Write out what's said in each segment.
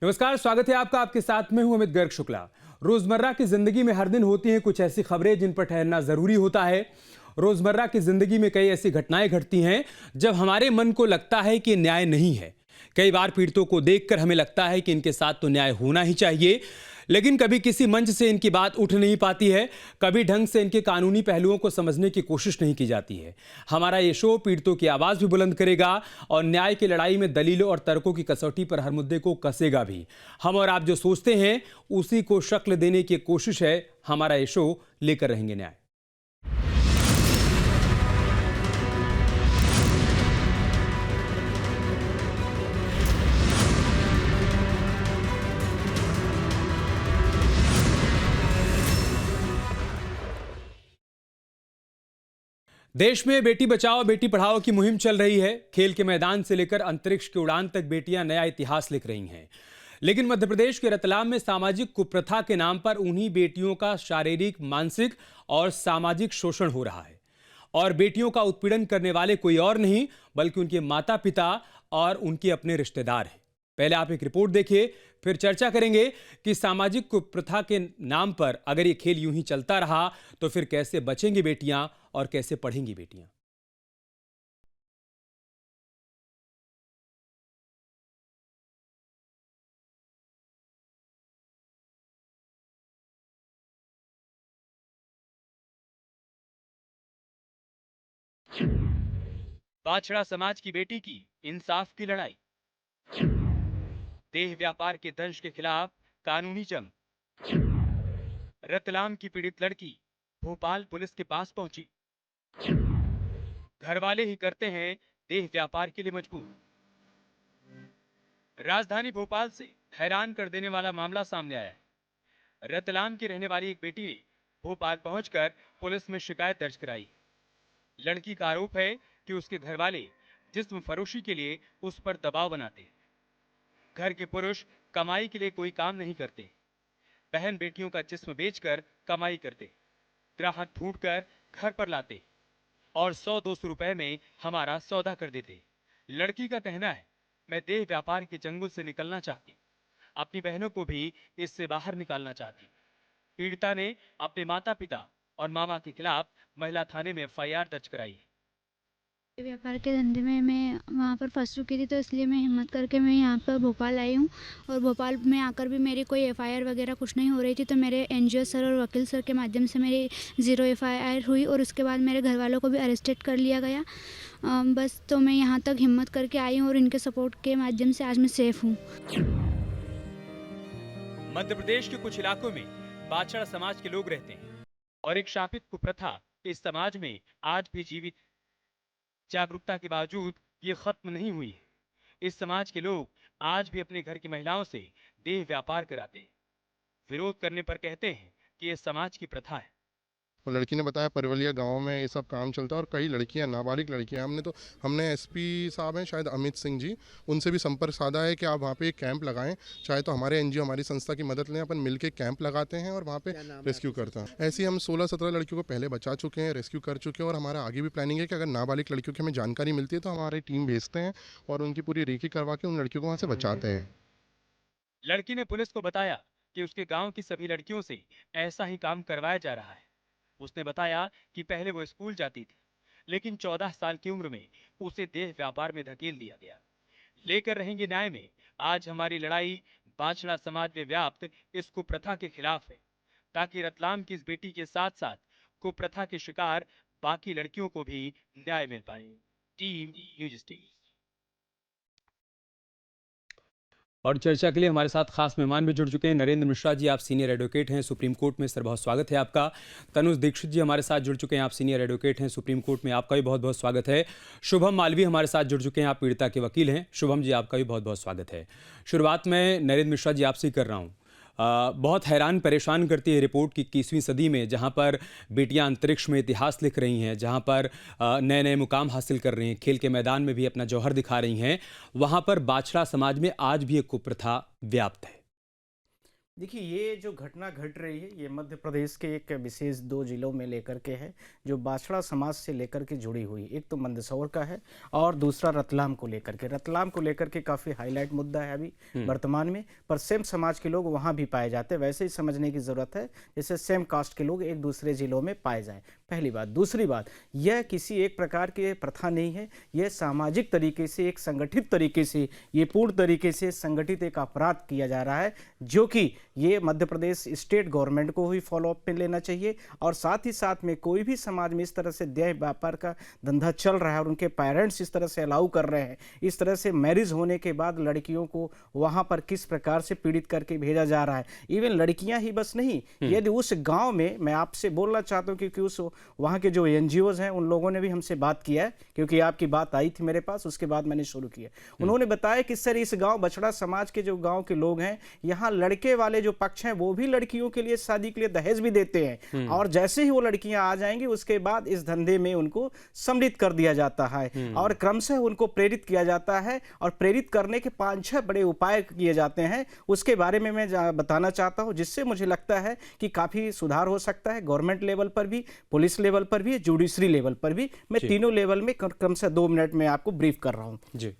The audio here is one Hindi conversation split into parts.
नमस्कार, स्वागत है आपका। आपके साथ में हूं अमित गर्ग शुक्ला। रोजमर्रा की जिंदगी में हर दिन होती हैं कुछ ऐसी खबरें जिन पर ठहरना जरूरी होता है। रोजमर्रा की जिंदगी में कई ऐसी घटनाएं घटती हैं जब हमारे मन को लगता है कि न्याय नहीं है। कई बार पीड़ितों को देखकर हमें लगता है कि इनके साथ तो न्याय होना ही चाहिए, लेकिन कभी किसी मंच से इनकी बात उठ नहीं पाती है, कभी ढंग से इनके कानूनी पहलुओं को समझने की कोशिश नहीं की जाती है। हमारा ये शो पीड़ितों की आवाज भी बुलंद करेगा और न्याय की लड़ाई में दलीलों और तर्कों की कसौटी पर हर मुद्दे को कसेगा भी। हम और आप जो सोचते हैं उसी को शक्ल देने की कोशिश है हमारा ये शो। लेकर रहेंगे न्याय। देश में बेटी बचाओ बेटी पढ़ाओ की मुहिम चल रही है। खेल के मैदान से लेकर अंतरिक्ष की उड़ान तक बेटियां नया इतिहास लिख रही हैं। लेकिन मध्य प्रदेश के रतलाम में सामाजिक कुप्रथा के नाम पर उन्हीं बेटियों का शारीरिक, मानसिक और सामाजिक शोषण हो रहा है। और बेटियों का उत्पीड़न करने वाले कोई और नहीं बल्कि उनके माता पिता और उनके अपने रिश्तेदार हैं। पहले आप एक रिपोर्ट देखिए, फिर चर्चा करेंगे कि सामाजिक कुप्रथा के नाम पर अगर ये खेल यूं ही चलता रहा तो फिर कैसे बचेंगी बेटियां और कैसे पढ़ेंगी बेटियां। बाछड़ा समाज की बेटी की इंसाफ की लड़ाई। देह व्यापार के दंश के खिलाफ कानूनी जंग। रतलाम की पीड़ित लड़की भोपाल पुलिस के पास पहुंची। घर वाले ही करते हैं देह व्यापार के लिए मजबूर। राजधानी भोपाल से हैरान कर देने वाला मामला सामने आया है। रतलाम की रहने वाली एक बेटी ने भोपाल पहुंचकर पुलिस में शिकायत दर्ज कराई। लड़की का आरोप है कि उसके घर वाले जिस्म फरोशी के लिए उस पर दबाव बनाते। घर के पुरुष कमाई के लिए कोई काम नहीं करते। बहन बेटियों का जिस्म बेचकर कमाई करते, ग्राहक ढूंढकर घर पर लाते और 100-200 रुपए में हमारा सौदा कर देते। लड़की का कहना है, मैं देह व्यापार के चंगुल से निकलना चाहती, अपनी बहनों को भी इससे बाहर निकालना चाहती। पीड़िता ने अपने माता पिता और मामा के खिलाफ महिला थाने में एफआईआर दर्ज कराई। व्यापार के धंधे में मैं वहाँ पर फंस चुकी थी, तो इसलिए मैं हिम्मत करके मैं यहाँ पर भोपाल आई हूँ। और भोपाल में आकर भी मेरी कोई एफआईआर वगैरह कुछ नहीं हो रही थी, तो मेरे एनजीओ सर और वकील सर के माध्यम से मेरी 0 एफआईआर हुई और उसके बाद मेरे घर वालों को भी अरेस्टेड कर लिया गया। बस तो मैं यहाँ तक हिम्मत करके आई हूँ और इनके सपोर्ट के माध्यम से आज मैं सेफ हूँ। मध्य प्रदेश के कुछ इलाकों में बाछड़ा समाज के लोग रहते हैं और एक शापित कुप्रथा इस समाज में आज भी जीवित। जागरूकता के बावजूद ये खत्म नहीं हुई है। इस समाज के लोग आज भी अपने घर की महिलाओं से देह व्यापार कराते हैं। विरोध करने पर कहते हैं कि ये समाज की प्रथा है। और लड़की ने बताया परवलिया गांव में ये सब काम चलता है और कई लड़कियां, नाबालिग लड़कियां, हमने एसपी साहब हैं शायद अमित सिंह जी, उनसे भी संपर्क साधा है कि आप वहाँ पे एक कैंप लगाएं। चाहे तो हमारे एनजीओ, हमारी संस्था की मदद लें, अपन मिलके कैंप लगाते हैं और वहाँ पे रेस्क्यू करते हैं। ऐसे ही हम 16-17 लड़कियों को पहले बचा चुके हैं, रेस्क्यू कर चुके हैं और हमारा आगे भी प्लानिंग है कि अगर नाबालिग लड़कियों की हमें जानकारी मिलती है तो हमारी टीम भेजते हैं और उनकी पूरी रेकी करवा के उन लड़कियों को वहाँ से बचाते हैं। लड़की ने पुलिस को बताया कि उसके गांव की सभी लड़कियों से ऐसा ही काम करवाया जा रहा है। उसने बताया कि पहले वो स्कूल जाती थी, लेकिन 14 साल की उम्र में उसे देह व्यापार में धकेल दिया गया। लेकर रहेंगे न्याय में आज हमारी लड़ाई बाछड़ा समाज में व्याप्त इस कुप्रथा के खिलाफ है, ताकि रतलाम की इस बेटी के साथ साथ कुप्रथा के शिकार बाकी लड़कियों को भी न्याय मिल पाए। Team news TV. और चर्चा के लिए हमारे साथ खास मेहमान भी जुड़ चुके हैं। नरेंद्र मिश्रा जी, आप सीनियर एडवोकेट हैं सुप्रीम कोर्ट में, सर बहुत स्वागत है आपका। तनुज दीक्षित जी हमारे साथ जुड़ चुके हैं, आप सीनियर एडवोकेट हैं सुप्रीम कोर्ट में, आपका भी बहुत बहुत स्वागत है। शुभम मालवी हमारे साथ जुड़ चुके हैं, आप पीड़िता के वकील हैं। शुभम जी, आपका भी बहुत बहुत स्वागत है। शुरुआत में नरेंद्र मिश्रा जी आपसे ही कर रहा हूँ। बहुत हैरान परेशान करती है रिपोर्ट कि 21वीं सदी में जहां पर बेटियां अंतरिक्ष में इतिहास लिख रही हैं, जहां पर नए नए मुकाम हासिल कर रही हैं, खेल के मैदान में भी अपना जौहर दिखा रही हैं, वहां पर बाछड़ा समाज में आज भी एक कुप्रथा व्याप्त है। देखिए, ये जो घटना घट रही है, ये मध्य प्रदेश के एक विशेष 2 जिलों में लेकर के है, जो बाछड़ा समाज से लेकर के जुड़ी हुई। एक तो मंदसौर का है और दूसरा रतलाम को लेकर के। रतलाम को लेकर के काफ़ी हाईलाइट मुद्दा है अभी वर्तमान में, पर सेम समाज के लोग वहाँ भी पाए जाते हैं। वैसे ही समझने की ज़रूरत है, जैसे सेम कास्ट के लोग एक दूसरे जिलों में पाए जाएँ, पहली बात। दूसरी बात, यह किसी एक प्रकार की प्रथा नहीं है, यह सामाजिक तरीके से, एक संगठित तरीके से, ये पूर्ण तरीके से संगठित एक अपराध किया जा रहा है, जो कि ये मध्य प्रदेश स्टेट गवर्नमेंट को भी फॉलो अप में लेना चाहिए। और साथ ही साथ में कोई भी समाज में इस तरह से देह व्यापार का धंधा चल रहा है और उनके पेरेंट्स इस तरह से अलाउ कर रहे हैं, इस तरह से मैरिज होने के बाद लड़कियों को वहाँ पर किस प्रकार से पीड़ित करके भेजा जा रहा है। इवन लड़कियाँ ही बस नहीं, यदि उस गाँव में, मैं आपसे बोलना चाहता हूँ क्योंकि उस वहाँ के जो NGOs हैं उन लोगों ने भी हमसे बात किया है, क्योंकि आपकी बात आई थी मेरे पास, उसके बाद मैंने शुरू किया। उन्होंने बताया कि सर, इस गाँव बछड़ा समाज के जो गाँव के लोग हैं, यहाँ लड़के वाले जो पक्ष हैं वो भी लड़कियों के लिए शादी के लिए दहेज भी देते हैं, और जैसे ही वो लड़कियां आ जाएंगी उसके बाद इस धंधे में उनको सम्मिलित कर दिया जाता है और क्रमशः उनको प्रेरित किया जाता है, और प्रेरित करने के 5-6 बड़े उपाय किए जाते हैं। उसके बारे में मैं बताना चाहता हूं, जिससे मुझे लगता है कि काफी सुधार हो सकता है गवर्नमेंट लेवल पर भी, पुलिस लेवल पर भी, जुडिशरी लेवल पर भी। मैं तीनों लेवल में क्रमशः 2 मिनट में आपको ब्रीफ कर रहा हूं जी।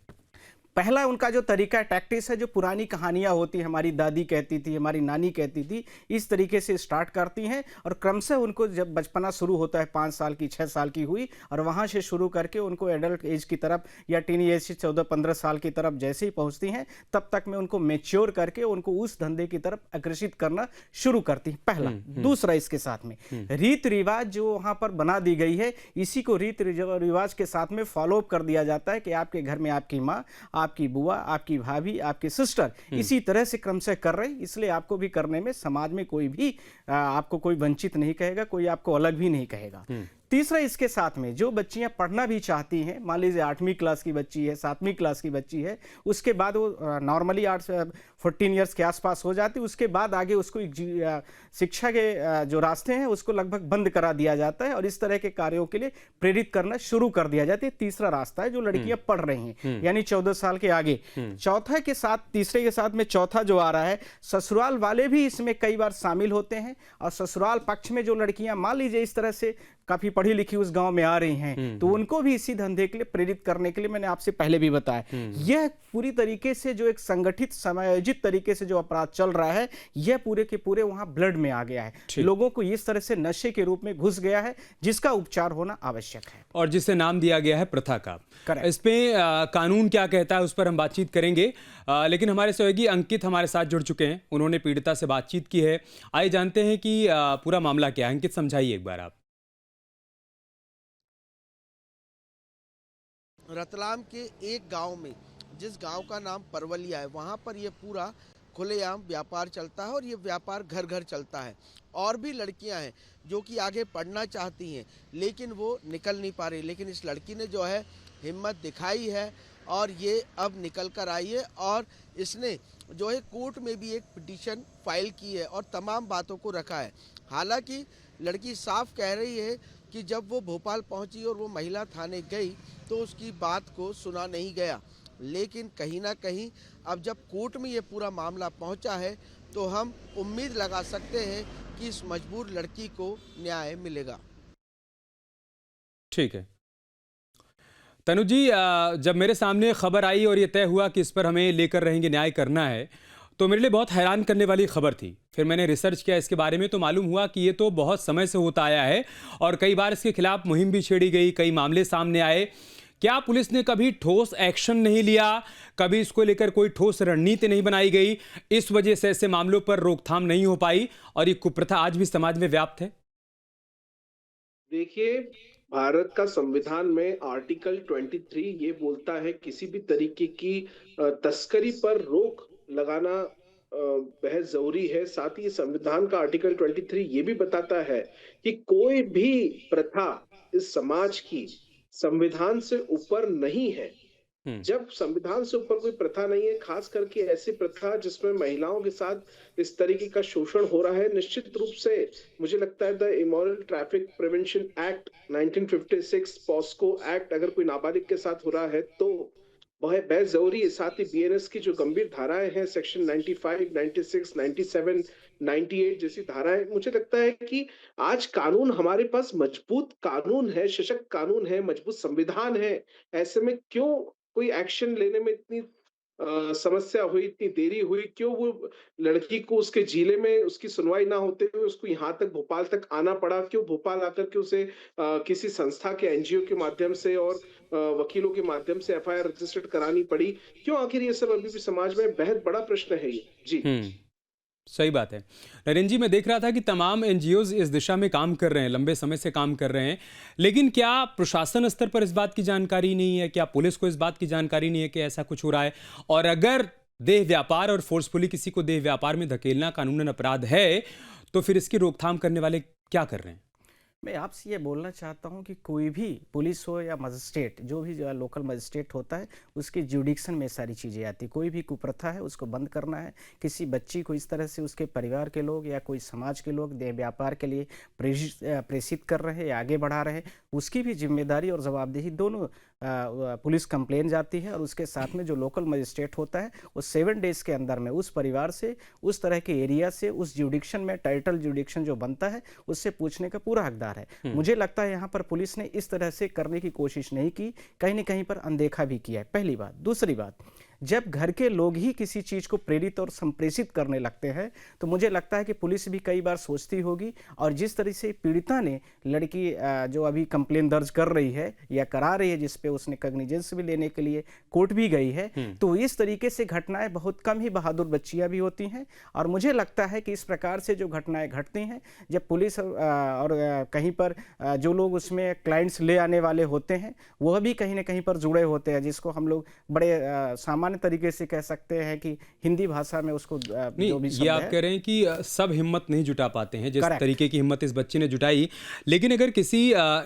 पहला उनका जो तरीका टैक्टिस है, जो पुरानी कहानियां होती, हमारी दादी कहती थी, हमारी नानी कहती थी, इस तरीके से स्टार्ट करती हैं और क्रमशः उनको जब बचपना शुरू होता है, 5 साल की, 6 साल की हुई, और वहां से शुरू करके उनको एडल्ट एज की तरफ या टीन एज से 14-15 साल की तरफ जैसे ही पहुंचती हैं, तब तक में उनको मेच्योर करके उनको उस धंधे की तरफ आकर्षित करना शुरू करती हैं, पहला। दूसरा, इसके साथ में रीत रिवाज जो वहां पर बना दी गई है, इसी को रीत रिवाज के साथ में फॉलो अप कर दिया जाता है कि आपके घर में आपकी माँ, आपकी बुआ, आपकी भाभी, आपकी सिस्टर इसी तरह से क्रमशः कर रही, इसलिए आपको भी करने में समाज में कोई भी आपको कोई वंचित नहीं कहेगा, कोई आपको अलग भी नहीं कहेगा। तीसरा, इसके साथ में जो बच्चियां पढ़ना भी चाहती हैं, मान लीजिए 8वीं क्लास की बच्ची है, 7वीं क्लास की बच्ची है, उसके बाद वो नॉर्मली 14 ईयर्स के आसपास हो जाती है, उसके बाद आगे उसको शिक्षा के जो रास्ते हैं उसको लगभग बंद करा दिया जाता है और इस तरह के कार्यों के लिए प्रेरित करना शुरू कर दिया जाता है। तीसरा रास्ता है जो लड़कियां पढ़ रही हैं, यानी 14 साल के आगे। चौथा के साथ, तीसरे के साथ में चौथा जो आ रहा है, ससुराल वाले भी इसमें कई बार शामिल होते हैं, और ससुराल पक्ष में जो लड़कियां मान लीजिए इस तरह से काफी पढ़ी लिखी उस गांव में आ रही हैं, तो उनको भी इसी धंधे के लिए प्रेरित करने के लिए मैंने आपसे पहले भी बताया, यह पूरी तरीके से जो एक संगठित समायोजित तरीके से जो अपराध चल रहा है, यह पूरे के पूरे वहां ब्लड में आ गया है, लोगों को इस तरह से नशे के रूप में घुस गया है, जिसका उपचार होना आवश्यक है, और जिसे नाम दिया गया है प्रथा का। इस पे कानून क्या कहता है उस पर हम बातचीत करेंगे, लेकिन हमारे सहयोगी अंकित हमारे साथ जुड़ चुके हैं, उन्होंने पीड़िता से बातचीत की है। आइए जानते हैं कि पूरा मामला क्या है। अंकित, समझाइए एक बार आप। रतलाम के एक गांव में, जिस गांव का नाम परवलिया है, वहां पर ये पूरा खुलेआम व्यापार चलता है और ये व्यापार घर घर चलता है। और भी लड़कियां हैं जो कि आगे पढ़ना चाहती हैं, लेकिन वो निकल नहीं पा रही, लेकिन इस लड़की ने जो है हिम्मत दिखाई है और ये अब निकल कर आई है, और इसने जो है कोर्ट में भी एक पिटीशन फाइल की है और तमाम बातों को रखा है। हालांकि लड़की साफ कह रही है कि जब वो भोपाल पहुंची और वो महिला थाने गई तो उसकी बात को सुना नहीं गया, लेकिन कहीं ना कहीं अब जब कोर्ट में ये पूरा मामला पहुंचा है तो हम उम्मीद लगा सकते हैं कि इस मजबूर लड़की को न्याय मिलेगा। ठीक है तनुज जी, जब मेरे सामने खबर आई और ये तय हुआ कि इस पर हमें लेकर रहेंगे, न्याय करना है, तो मेरे लिए बहुत हैरान करने वाली खबर थी। फिर मैंने रिसर्च किया इसके बारे में, तो मालूम हुआ कि ये तो बहुत समय से होता आया है और कई बार इसके खिलाफ मुहिम भी छेड़ी गई, कई मामले सामने आए। क्या पुलिस ने कभी ठोस एक्शन नहीं लिया, कभी इसको लेकर कोई ठोस रणनीति नहीं बनाई गई, इस वजह से ऐसे मामलों पर रोकथाम नहीं हो पाई और ये कुप्रथा आज भी समाज में व्याप्त है? देखिए, भारत का संविधान में आर्टिकल 23 ये बोलता है किसी भी तरीके की तस्करी पर रोक लगाना बेहद जरूरी है। साथ ही संविधान का आर्टिकल 23 ये भी बताता है कि कोई भी प्रथा इस समाज की संविधान से ऊपर नहीं है। जब संविधान से ऊपर कोई प्रथा नहीं है, खास करके ऐसी प्रथा जिसमें महिलाओं के साथ इस तरीके का शोषण हो रहा है, निश्चित रूप से मुझे लगता है the immoral traffic prevention act 1956 POCSO act अगर कोई नाबालिग के साथ हो रहा है तो बेहद ज़रूरी है। साथ ही बीएनएस की जो गंभीर धाराएँ हैं सेक्शन 95, 96, 97, 98 जैसी धाराएँ, मुझे लगता है कि आज कानून हमारे पास मजबूत कानून है, सशक्त कानून है, मजबूत संविधान है। ऐसे में क्यों कोई एक्शन लेने में इतनी समस्या हुई, इतनी देरी हुई? क्यों वो लड़की को उसके जिले में उसकी सुनवाई ना होते हुए उसको यहाँ तक भोपाल तक आना पड़ा? क्यों भोपाल आकर के उसे किसी संस्था के एनजीओ के माध्यम से और वकीलों के माध्यम से एफआईआर रजिस्टर्ड करानी पड़ी? क्यों आखिर ये सब अभी भी समाज में बेहद बड़ा प्रश्न है ये? जी। सही बात है। नरेंद्र जी, मैं देख रहा था कि तमाम एनजीओज इस दिशा में काम कर रहे हैं, लंबे समय से काम कर रहे हैं, लेकिन क्या प्रशासन स्तर पर इस बात की जानकारी नहीं है? क्या पुलिस को इस बात की जानकारी नहीं है कि ऐसा कुछ हो रहा है? और अगर देह व्यापार और फोर्सफुली किसी को देह व्यापार में धकेलना कानूनन अपराध है, तो फिर इसकी रोकथाम करने वाले क्या कर रहे हैं? मैं आपसे ये बोलना चाहता हूँ कि कोई भी पुलिस हो या मजिस्ट्रेट, जो भी जो लोकल मजिस्ट्रेट होता है, उसके जुडिक्शन में सारी चीज़ें आती। कोई भी कुप्रथा है उसको बंद करना है। किसी बच्ची को इस तरह से उसके परिवार के लोग या कोई समाज के लोग देह व्यापार के लिए प्रेषित कर रहे हैं या आगे बढ़ा रहे हैं, उसकी भी जिम्मेदारी और जवाबदेही दोनों पुलिस कंप्लेन जाती है। और उसके साथ में जो लोकल मजिस्ट्रेट होता है वो 7 डेज के अंदर में उस परिवार से, उस तरह के एरिया से, उस जुडिक्शन में टाइटल जुडिक्शन जो बनता है उससे पूछने का पूरा हकदार है। मुझे लगता है यहाँ पर पुलिस ने इस तरह से करने की कोशिश नहीं की, कहीं न कहीं पर अनदेखा भी किया है, पहली बात। दूसरी बात, जब घर के लोग ही किसी चीज़ को प्रेरित और संप्रेषित करने लगते हैं तो मुझे लगता है कि पुलिस भी कई बार सोचती होगी। और जिस तरह से पीड़िता ने लड़की जो अभी कंप्लेन दर्ज कर रही है या करा रही है, जिस पे उसने कॉग्निजेंस भी लेने के लिए कोर्ट भी गई है, तो इस तरीके से घटनाएं बहुत कम ही बहादुर बच्चियां भी होती हैं। और मुझे लगता है कि इस प्रकार से जो घटनाएं घटती हैं, जब पुलिस और कहीं पर जो लोग उसमें क्लाइंट्स ले आने वाले होते हैं वह भी कहीं ना कहीं पर जुड़े होते हैं, जिसको हम लोग बड़े सामान्य तरीके से कह सकते हैं कि हिंदी भाषा में उसको जो भी ये आप कह रहे हैं कि सब हिम्मत नहीं जुटा पाते हैं जिस तरीके की हिम्मत इस बच्चे ने जुटाई। लेकिन अगर किसी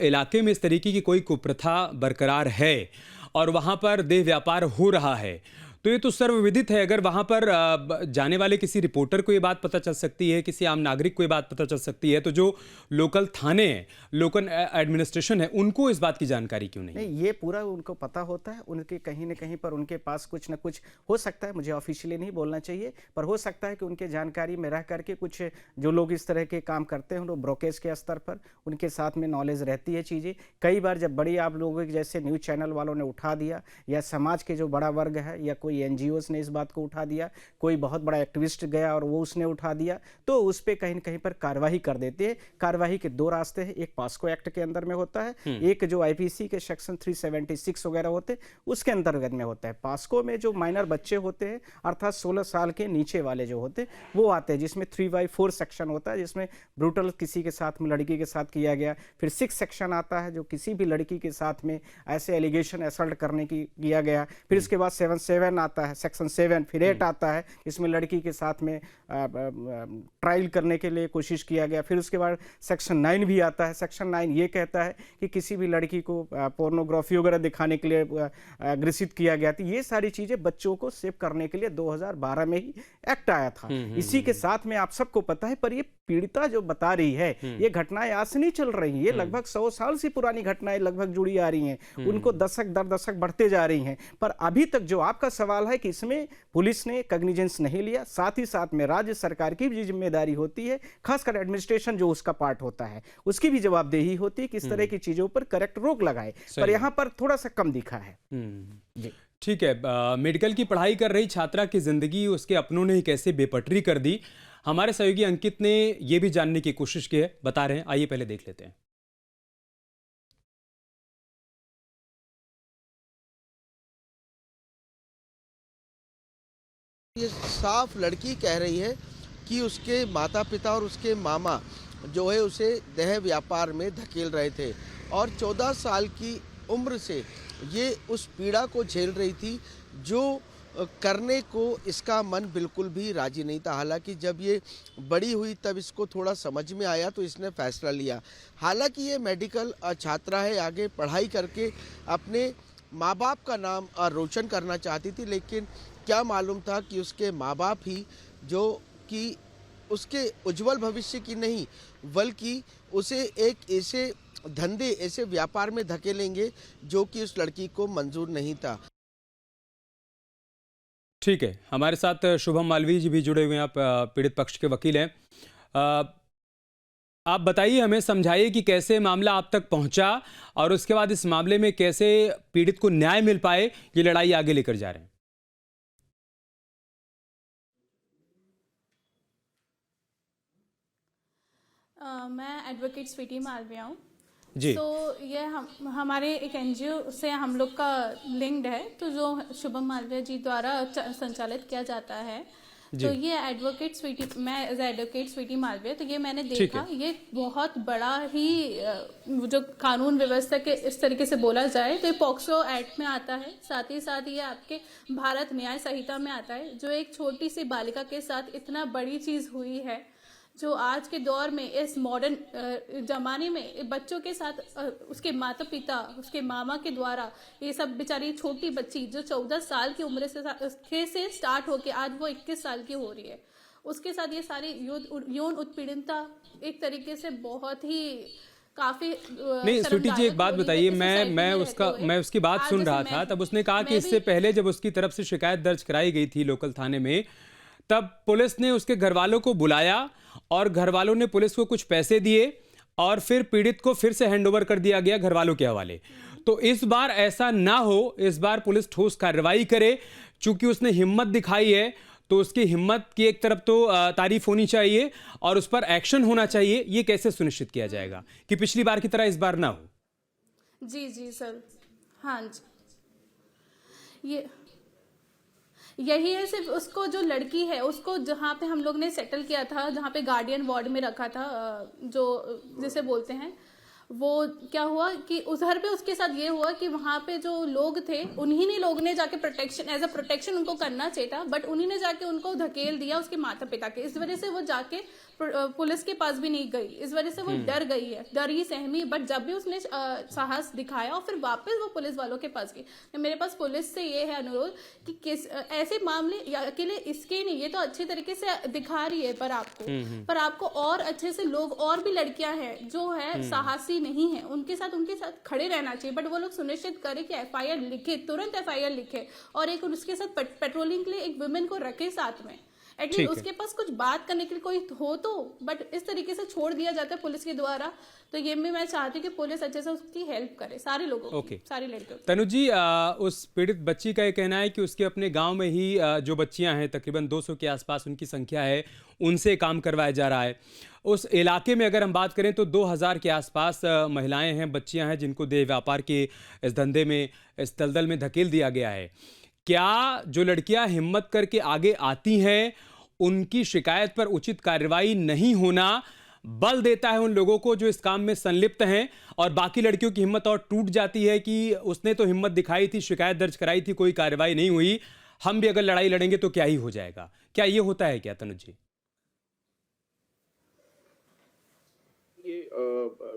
इलाके में इस तरीके की कोई कुप्रथा बरकरार है और वहां पर देह व्यापार हो रहा है, तो ये तो सर्वविदित है। अगर वहां पर जाने वाले किसी रिपोर्टर को ये बात पता चल सकती है, किसी आम नागरिक को ये बात पता चल सकती है, तो जो लोकल थाने हैं, लोकल एडमिनिस्ट्रेशन है, उनको इस बात की जानकारी क्यों नहीं? ये पूरा उनको पता होता है। उनके कहीं न कहीं पर उनके पास कुछ न कुछ हो सकता है, मुझे ऑफिशियली नहीं बोलना चाहिए, पर हो सकता है कि उनके जानकारी में रह करके कुछ जो लोग इस तरह के काम करते हैं, लोग ब्रोकेज के स्तर पर उनके साथ में नॉलेज रहती है चीज़ें। कई बार जब बड़ी आप लोगों के जैसे न्यूज़ चैनल वालों ने उठा दिया, या समाज के जो बड़ा वर्ग है, या कोई एनजीओज ने इस बात को उठा दिया, कोई बहुत बड़ा एक्टिविस्ट गया और वो उसने उठा दिया, तो उस पर कहीं न कहीं पर कार्रवाई कर देते हैं। कार्रवाई के 2 रास्ते हैं, एक पास्को एक्ट के अंदर में होता है, एक जो आईपीसी के सेक्शन 376 वगैरह होते हैं उसके अंतर्गत में होता है। पास्को में जो माइनर बच्चे होते हैं, अर्थात 16 साल के नीचे वाले जो होते हैं वो आते हैं, जिसमें 3/4 सेक्शन होता है, जिसमें ब्रूटल किसी के साथ में, लड़की के साथ किया गया। फिर 6 सेक्शन आता है जो किसी भी लड़की के साथ में ऐसे एलिगेशन असल्ट करने की किया गया। फिर इसके बाद 7 आता है, सेक्शन 7। फिर 8 आता है, इसमें लड़की के साथ में ट्रायल करने के लिए कोशिश किया गया। फिर उसके बाद सेक्शन 9 भी आता है। सेक्शन 9 ये कहता है कि किसी भी लड़की को पोर्नोग्राफी वगैरह दिखाने के लिए अग्रेसित किया गया। तो ये सारी चीज़ें बच्चों को सेव करने के लिए 2012 में ही एक्ट आया था। इसी के साथ में आप सबको पता है, पर ये पीड़िता जो बता रही है, ये घटनाएं आज से नहीं चल रही, ये लगभग 100 साल से पुरानी घटनाएं लगभग जुड़ी आ रही हैं। उनको दशक दर दशक बढ़ते जा रही हैं। पर अभी तक जो आपका सवाल है कि इसमें पुलिस ने कॉग्निजेंस नहीं लिया, साथ ही साथ में राज्य सरकार की भी जिम्मेदारी होती है, खासकर एडमिनिस्ट्रेशन जो उसका पार्ट होता है उसकी भी जवाबदेही होती है कि इस तरह की चीजों पर करेक्ट रोक लगाए। पर यहाँ पर थोड़ा सा कम दिखा है। जी ठीक है। मेडिकल की पढ़ाई कर रही छात्रा की जिंदगी उसके अपनों ने ही कैसे बेपटरी कर दी, हमारे सहयोगी अंकित ने यह भी जानने की कोशिश की है, बता रहे हैं। आइए पहले देख लेते हैं। ये साफ लड़की कह रही है कि उसके माता पिता और उसके मामा जो है उसे देह व्यापार में धकेल रहे थे और 14 साल की उम्र से ये उस पीड़ा को झेल रही थी जो करने को इसका मन बिल्कुल भी राजी नहीं था। हालांकि जब ये बड़ी हुई तब इसको थोड़ा समझ में आया तो इसने फैसला लिया। हालांकि ये मेडिकल छात्रा है, आगे पढ़ाई करके अपने माँ बाप का नाम रोशन करना चाहती थी, लेकिन क्या मालूम था कि उसके माँ बाप ही जो कि उसके उज्जवल भविष्य की नहीं बल्कि उसे एक ऐसे धंधे, ऐसे व्यापार में धकेलेंगे जो कि उस लड़की को मंजूर नहीं था। ठीक है, हमारे साथ शुभम मालवीय जी भी जुड़े हुए हैं, आप पीड़ित पक्ष के वकील हैं। आप बताइए, हमें समझाइए कि कैसे मामला आप तक पहुंचा और उसके बाद इस मामले में कैसे पीड़ित को न्याय मिल पाए, ये लड़ाई आगे लेकर जा रहे हैं। मैं एडवोकेट स्वीटी मालविया हूँ। जी। ये हमारे एक एनजीओ से हम लोग का लिंक्ड है, तो जो शुभम मालविया जी द्वारा संचालित किया जाता है। तो ये एडवोकेट स्वीटी, मैं एज एडवोकेट स्वीटी मालविया, तो ये मैंने देखा, ये बहुत बड़ा ही जो कानून व्यवस्था के इस तरीके से बोला जाए तो ये पॉक्सो एक्ट में आता है, साथ ही साथ ये आपके भारत न्याय संहिता में आता है। जो एक छोटी सी बालिका के साथ इतना बड़ी चीज़ हुई है, जो आज के दौर में इस मॉडर्न ज़माने में बच्चों के साथ उसके माता पिता, उसके मामा के द्वारा ये सब बेचारी छोटी बच्ची जो 14 साल की उम्र से स्टार्ट होके आज वो 21 साल की हो रही है, उसके साथ ये सारी यौन उत्पीड़नता एक तरीके से बहुत ही काफी नहीं स्वीटी जी, एक बात बताइए, मैं उसकी बात सुन रहा था, तब उसने कहा कि इससे पहले जब उसकी तरफ से शिकायत दर्ज कराई गई थी लोकल थाने में, तब पुलिस ने उसके घर वालों को बुलाया और घर वालों ने पुलिस को कुछ पैसे दिए और फिर पीड़ित को फिर से हैंडओवर कर दिया गया घर वालों के हवाले। तो इस बार ऐसा ना हो, इस बार पुलिस ठोस कार्रवाई करे, चूंकि उसने हिम्मत दिखाई है तो उसकी हिम्मत की एक तरफ तो तारीफ होनी चाहिए और उस पर एक्शन होना चाहिए। ये कैसे सुनिश्चित किया जाएगा कि पिछली बार की तरह इस बार ना हो? जी जी सर, हाँ जी, यही है। सिर्फ उसको जो लड़की है उसको जहाँ पे हम लोग ने सेटल किया था, जहाँ पे गार्डियन वार्ड में रखा था, जो जिसे बोलते हैं, वो क्या हुआ कि उधर पे उसके साथ ये हुआ कि वहाँ पे जो लोग थे उन्हीं ने लोग ने जाके प्रोटेक्शन एज अ प्रोटेक्शन उनको करना चाहिए था, बट उन्हीं ने जाके उनको धकेल दिया उसके माता पिता के। इस वजह से वो जाके पुलिस के पास भी नहीं गई, इस वजह से वो डर गई है, डर ही सहमी। बट जब भी उसने साहस दिखाया और फिर वापस वो पुलिस वालों के पास गई। तो मेरे पास पुलिस से ये है अनुरोध कि किस ऐसे मामले या अकेले इसके नहीं, ये तो अच्छी तरीके से दिखा रही है, पर आपको और अच्छे से लोग और भी लड़कियां हैं जो है साहसी नहीं है, उनके साथ खड़े रहना चाहिए। बट वो लोग सुनिश्चित करें कि एफआईआर लिखे, तुरंत एफआईआर लिखे और एक उसके साथ पेट्रोलिंग के लिए एक वुमेन को रखे साथ में, एटलीस्ट उसके पास कुछ बात करने के लिए कोई हो तो। बट इस तरीके से छोड़ दिया जाता है पुलिस के द्वारा, तो ये भी मैं चाहती हूँ कि पुलिस अच्छे से उसकी हेल्प करे, सारे लोगों की, सारी लड़कियों की। तनु जी, उस पीड़ित बच्ची का ये कहना है कि उसके अपने गांव में ही जो बच्चियां हैं, तकरीबन 200 के आसपास उनकी संख्या है, उनसे काम करवाया जा रहा है। उस इलाके में अगर हम बात करें तो 2000 के आसपास महिलाएं हैं, बच्चियां हैं, जिनको देह व्यापार के इस धंधे में, इस दलदल में धकेल दिया गया है। क्या जो लड़कियां हिम्मत करके आगे आती हैं, उनकी शिकायत पर उचित कार्रवाई नहीं होना बल देता है उन लोगों को जो इस काम में संलिप्त हैं, और बाकी लड़कियों की हिम्मत और टूट जाती है कि उसने तो हिम्मत दिखाई थी, शिकायत दर्ज कराई थी, कोई कार्रवाई नहीं हुई, हम भी अगर लड़ाई लड़ेंगे तो क्या ही हो जाएगा? क्या ये होता है क्या तनुज जी? ये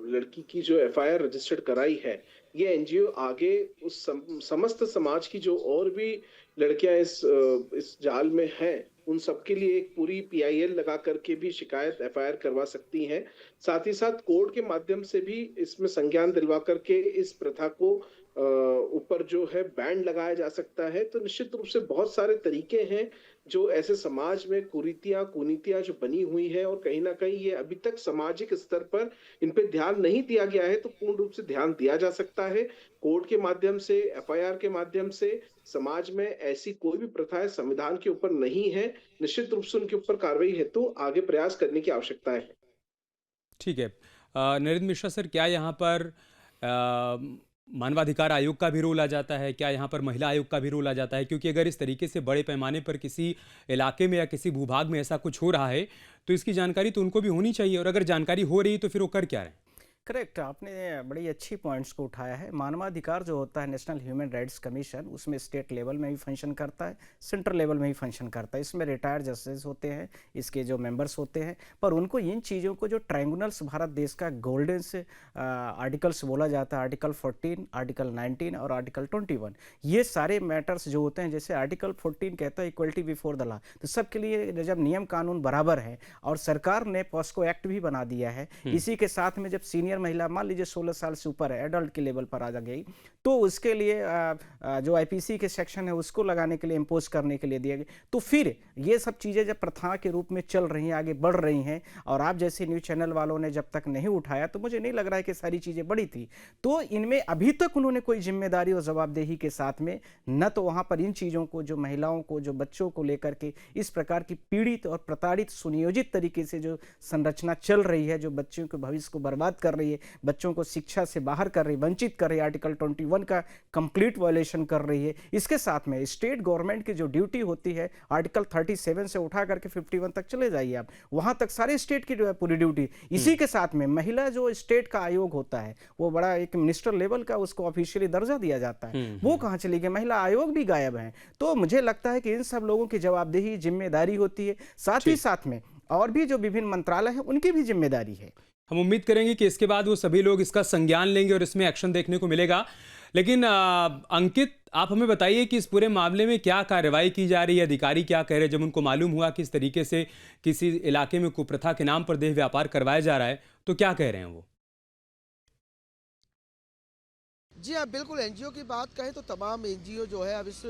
लड़की की जो एफआईआर रजिस्टर्ड कराई है, ये एनजीओ आगे उस समस्त समाज की जो और भी लड़कियां इस जाल में हैं, उन सबके लिए एक पूरी पीआईएल लगा करके भी शिकायत एफआईआर करवा सकती हैं। साथ ही साथ कोर्ट के माध्यम से भी इसमें संज्ञान दिलवा करके इस प्रथा को ऊपर जो है बैन लगाया जा सकता है। तो निश्चित रूप से बहुत सारे तरीके हैं जो ऐसे समाज में कुनीतियां जो बनी हुई है, और कहीं ना कहीं ये अभी तक सामाजिक स्तर पर इन पे ध्यान नहीं दिया गया है, तो पूर्ण रूप से ध्यान दिया जा सकता है। कोर्ट के माध्यम से, एफआईआर के माध्यम से समाज में ऐसी कोई भी प्रथाएं संविधान के ऊपर नहीं है, निश्चित रूप से उनके ऊपर कार्रवाई हेतु आगे प्रयास करने की आवश्यकता है। ठीक है, नरेंद्र मिश्रा सर, क्या यहाँ पर मानवाधिकार आयोग का भी रोल आ जाता है? क्या यहाँ पर महिला आयोग का भी रोल आ जाता है? क्योंकि अगर इस तरीके से बड़े पैमाने पर किसी इलाके में या किसी भूभाग में ऐसा कुछ हो रहा है तो इसकी जानकारी तो उनको भी होनी चाहिए, और अगर जानकारी हो रही तो फिर वो कर क्या रहे हैं? करेक्ट, आपने बड़ी अच्छी पॉइंट्स को उठाया है। मानवाधिकार जो होता है नेशनल ह्यूमन राइट्स कमीशन, उसमें स्टेट लेवल में भी फंक्शन करता है, सेंट्रल लेवल में भी फंक्शन करता है। इसमें रिटायर्ड जजेस होते हैं, इसके जो मेंबर्स होते हैं, पर उनको इन चीज़ों को जो ट्रायंगुलर्स भारत देश का गोल्डन से आर्टिकल्स बोला जाता है, आर्टिकल 14, आर्टिकल 19 और आर्टिकल 21, ये सारे मैटर्स जो होते हैं, जैसे आर्टिकल 14 कहता है इक्वलिटी बिफोर द लॉ, तो सबके लिए जब नियम कानून बराबर है, और सरकार ने पॉस्को एक्ट भी बना दिया है, इसी के साथ में जब सीनियर सीनियर महिला मान लीजिए 16 साल से ऊपर है, एडल्ट के लेवल पर आ गई, तो उसके लिए जो आईपीसी के सेक्शन है उसको लगाने के लिए, इम्पोज करने के लिए दिया गया। तो फिर ये सब चीज़ें जब प्रथा के रूप में चल रही हैं, आगे बढ़ रही हैं, और आप जैसे न्यूज़ चैनल वालों ने जब तक नहीं उठाया तो मुझे नहीं लग रहा है कि सारी चीज़ें बड़ी थी। तो इनमें अभी तक उन्होंने कोई जिम्मेदारी और जवाबदेही के साथ में न तो वहाँ पर इन चीज़ों को, जो महिलाओं को, जो बच्चों को लेकर के इस प्रकार की पीड़ित और प्रताड़ित सुनियोजित तरीके से जो संरचना चल रही है, जो बच्चों के भविष्य को बर्बाद कर रही है, बच्चों को शिक्षा से बाहर कर रही है, वंचित कर रही है, आर्टिकल 21 का कंप्लीट वायलेशन कर रही है। इसके साथ में स्टेट गवर्नमेंट की जो ड्यूटी होती है, आर्टिकल 37 से उठा करके 51 तक चले जाइए आप, वहां तक सारे स्टेट की जो है पूरी ड्यूटी। इसी के साथ में महिला जो स्टेट का आयोग होता है, वो बड़ा एक मिनिस्टर लेवल का उसको ऑफिशियली दर्जा दिया जाता है, वो कहां चली गई? महिला आयोग भी गायब है। तो मुझे लगता है कि इन सब लोगों की जवाबदेही, जिम्मेदारी होती है, साथ ही साथ में और भी जो विभिन्न मंत्रालय है उनकी भी जिम्मेदारी है। हम उम्मीद करेंगे कि इसके बाद वो सभी लोग इसका संज्ञान लेंगे और इसमें एक्शन देखने को मिलेगा। लेकिन अंकित, आप हमें बताइए कि इस पूरे मामले में क्या कार्रवाई की जा रही है, अधिकारी क्या कह रहे हैं जब उनको मालूम हुआ कि इस तरीके से किसी इलाके में कुप्रथा के नाम पर देह व्यापार करवाया जा रहा है, तो क्या कह रहे हैं वो? जी हाँ, बिल्कुल। एनजीओ की बात करें तो तमाम एनजीओ जो है अब इस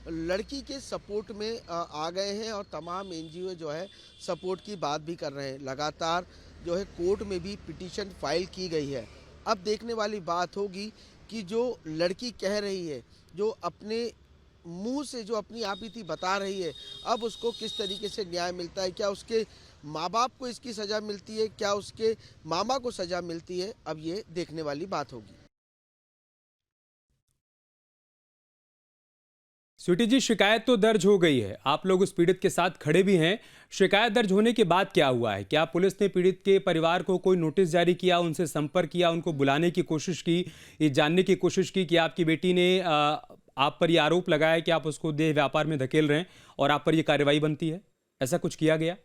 लड़की के सपोर्ट में आ गए हैं, और तमाम एनजीओ जो है सपोर्ट की बात भी कर रहे हैं। लगातार जो है कोर्ट में भी पिटीशन फाइल की गई है। अब देखने वाली बात होगी कि जो लड़की कह रही है, जो अपने मुंह से जो अपनी आपबीती बता रही है, अब उसको किस तरीके से न्याय मिलता है। क्या उसके माँ बाप को इसकी सज़ा मिलती है, क्या उसके मामा को सज़ा मिलती है, अब ये देखने वाली बात होगी। स्वीटी जी, शिकायत तो दर्ज हो गई है, आप लोग उस पीड़ित के साथ खड़े भी हैं। शिकायत दर्ज होने के बाद क्या हुआ है? क्या पुलिस ने पीड़ित के परिवार को कोई नोटिस जारी किया, उनसे संपर्क किया, उनको बुलाने की कोशिश की, ये जानने की कोशिश की कि आपकी बेटी ने आप पर ये आरोप लगाया कि आप उसको देह व्यापार में धकेल रहे हैं और आप पर ये कार्रवाई बनती है? ऐसा कुछ किया गया?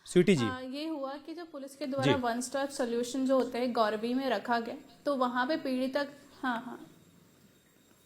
स्वीटी जी, ये हुआ कि जो पुलिस के द्वारा वन स्टॉप सोल्यूशन जो होता है गौरवी में रखा गया, तो वहाँ पे पीड़िता, हाँ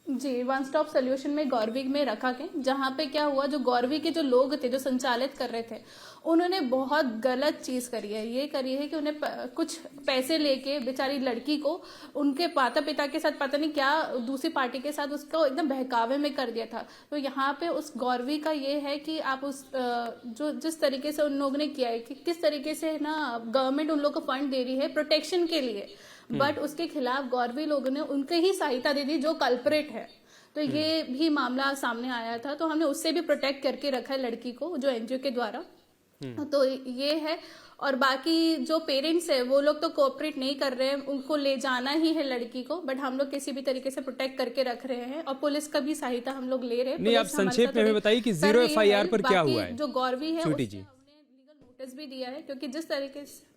जी, वन स्टॉप सोल्यूशन में गौरवी में रखा गया, जहाँ पे क्या हुआ, जो गौरवी के जो लोग थे, जो संचालित कर रहे थे, उन्होंने बहुत गलत चीज़ करी है। ये करी है कि उन्हें कुछ पैसे लेके बेचारी लड़की को उनके माता पिता के साथ पता नहीं क्या दूसरी पार्टी के साथ उसको एकदम बहकावे में कर दिया था। तो यहाँ पे उस गौरवी का ये है कि आप उस जो जिस तरीके से उन लोगों ने किया है कि किस तरीके से ना गवर्नमेंट उन लोगों को फंड दे रही है प्रोटेक्शन के लिए, बट उसके खिलाफ गौरवी लोगों ने उनके ही सहायता दे दी जो कल्प्रेट है। तो ये भी मामला सामने आया था, तो हमने उससे भी प्रोटेक्ट करके रखा है लड़की को, जो एनजीओ के द्वारा। तो ये है। और बाकी जो पेरेंट्स है वो लोग तो कोऑपरेट नहीं कर रहे हैं, उनको ले जाना ही है लड़की को, बट हम लोग किसी भी तरीके से प्रोटेक्ट करके रख रहे हैं, और पुलिस का भी सहायता हम लोग ले रहे हैं। नहीं, आप संक्षेप में हमें बताइए कि 0 FIR पर क्या हुआ है? जो गौरवी है स्वीटी जी, हमने लीगल नोटिस भी दिया है, क्योंकि जिस तरीके से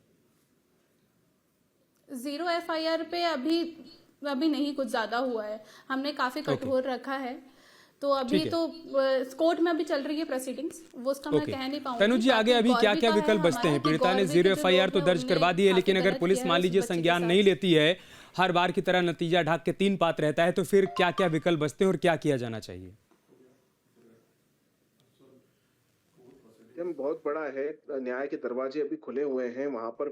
0 FIR पे अभी नहीं कुछ ज्यादा हुआ है, हमने काफी कठोर रखा है। तो अभी तो कोर्ट में अभी चल रही है प्रोसीडिंग्स, वो उसका मैं कह नहीं पाऊंगी। तनु जी, आगे अभी क्या क्या विकल्प बचते हैं? पीड़िता ने 0 FIR तो दर्ज करवा दी है, लेकिन अगर पुलिस मान लीजिए संज्ञान नहीं लेती है, हर बार की तरह नतीजा ढाक के 3 पात रहता है, तो फिर क्या क्या विकल्प बचते हैं और क्या किया जाना चाहिए? बहुत बड़ा है, न्याय के दरवाजे अभी खुले हुए हैं, वहां पर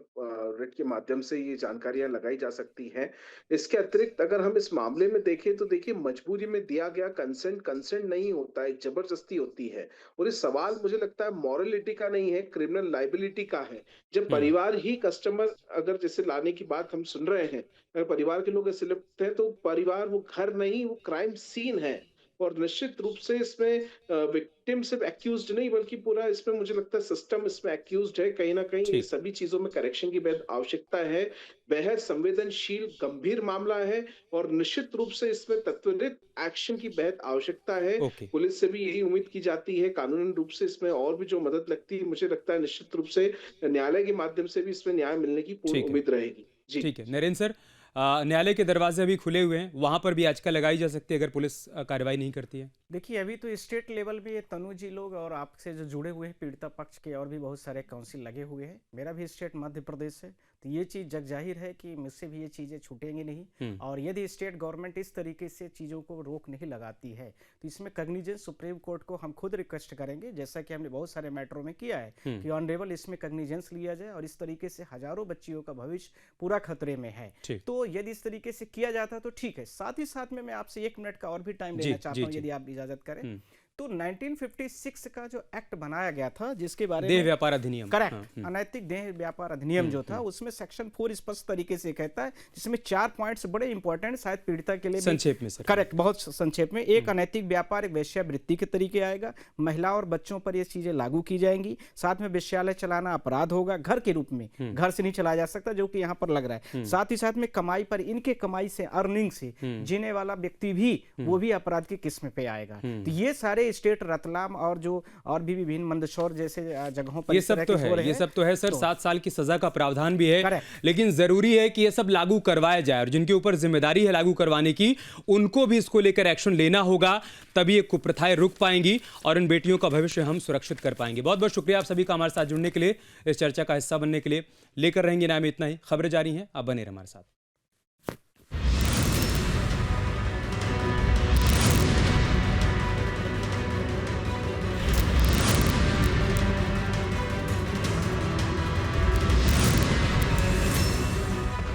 रिट के माध्यम से ये जानकारियां लगाई जा सकती हैं। इसके अतिरिक्त अगर हम इस मामले में देखें तो देखिए, मजबूरी में दिया गया कंसेंट नहीं होता है, जबरदस्ती होती है। और इस सवाल मुझे लगता है मॉरलिटी का नहीं है, क्रिमिनल लाइबिलिटी का है। जब परिवार ही कस्टमर, अगर जैसे लाने की बात हम सुन रहे हैं, अगर परिवार के लोग ऐसे लिप्त हैं, तो परिवार वो घर नहीं, वो क्राइम सीन है। और निश्चित रूप से इसमें विक्टिम सिर्फ एक्यूज्ड नहीं, बल्कि पूरा इसमें मुझे लगता है सिस्टम इसमें एक्यूज्ड है कहीं ना कहीं। सभी चीजों में करेक्शन की बेहद आवश्यकता है। बेहद संवेदनशील गंभीर मामला है, और निश्चित रूप से इसमें त्वरित एक्शन की बेहद आवश्यकता है। पुलिस से भी यही उम्मीद की जाती है, कानूनी रूप से इसमें और भी जो मदद लगती है, मुझे लगता है निश्चित रूप से न्यायालय के माध्यम से भी इसमें न्याय मिलने की पूर्ण उम्मीद रहेगी। जी ठीक है। नरेंद्र सर, न्यायालय के दरवाजे अभी खुले हुए हैं, वहां पर भी याचिका लगाई जा सकती है अगर पुलिस कार्रवाई नहीं करती है। देखिए अभी तो स्टेट लेवल पे तनु जी लोग और आपसे जो जुड़े हुए हैं पीड़िता पक्ष के और भी बहुत सारे काउंसिल लगे हुए हैं। मेरा भी स्टेट मध्य प्रदेश है, तो ये चीज़ जग जाहिर है कि मुझसे भी ये चीज़ें छूटेंगी नहीं। और यदि स्टेट गवर्नमेंट इस तरीके से चीज़ों को रोक नहीं लगाती है तो इसमें कग्निजेंस सुप्रीम कोर्ट को हम खुद रिक्वेस्ट करेंगे, जैसा कि हमने बहुत सारे मैटरों में किया है कि ऑनरेबल इसमें कग्निजेंस लिया जाए। और इस तरीके से हजारों बच्चियों का भविष्य पूरा खतरे में है, तो यदि इस तरीके से किया जाता तो ठीक है। साथ ही साथ में मैं आपसे 1 मिनट का और भी टाइम लेना चाहता हूँ, यदि आप इजाजत करें। तो 1956 का जो एक्ट बनाया गया था जिसके बारे में देह व्यापार अधिनियम, करेक्ट, अनैतिक देह व्यापार अधिनियम जो था, उसमें सेक्शन 4 स्पष्ट तरीके से कहता है, जिसमें 4 पॉइंट्स बड़े इंपॉर्टेंट शायद पीड़िता के लिए संक्षेप में सर। करेक्ट, बहुत संक्षेप में। एक, अनैतिक व्यापार एक वेश्यावृत्ति के तरीके आएगा, महिला और बच्चों पर ये चीजें लागू की जाएंगी। साथ में वेश्यालय चलाना अपराध होगा घर के रूप में, घर से नहीं चलाया जा सकता, जो कि यहाँ पर लग रहा है। साथ ही साथ में कमाई पर, इनके कमाई से, अर्निंग से जीने वाला व्यक्ति भी, वो भी अपराध की किस्म पे आएगा। तो ये सारे स्टेट रतलाम और जो और भी विभिन्न मंदसौर जैसे जगहों पर ये सब तो है, ये सब तो है सर। 7 साल की सजा का प्रावधान भी है, लेकिन जरूरी है कि ये सब लागू करवाया जाए और जिनके ऊपर जिम्मेदारी है लागू करवाने की, उनको भी इसको लेकर एक्शन लेना होगा, तभी ये कुप्रथाएं रुक पाएंगी और इन बेटियों का भविष्य हम सुरक्षित कर पाएंगे। बहुत बहुत शुक्रिया आप सभी का हमारे साथ जुड़ने के लिए, इस चर्चा का हिस्सा बनने के लिए। लेकर रहेंगे न्याय में इतना ही, खबरें जारी हैं, आप बने रहिए हमारे साथ।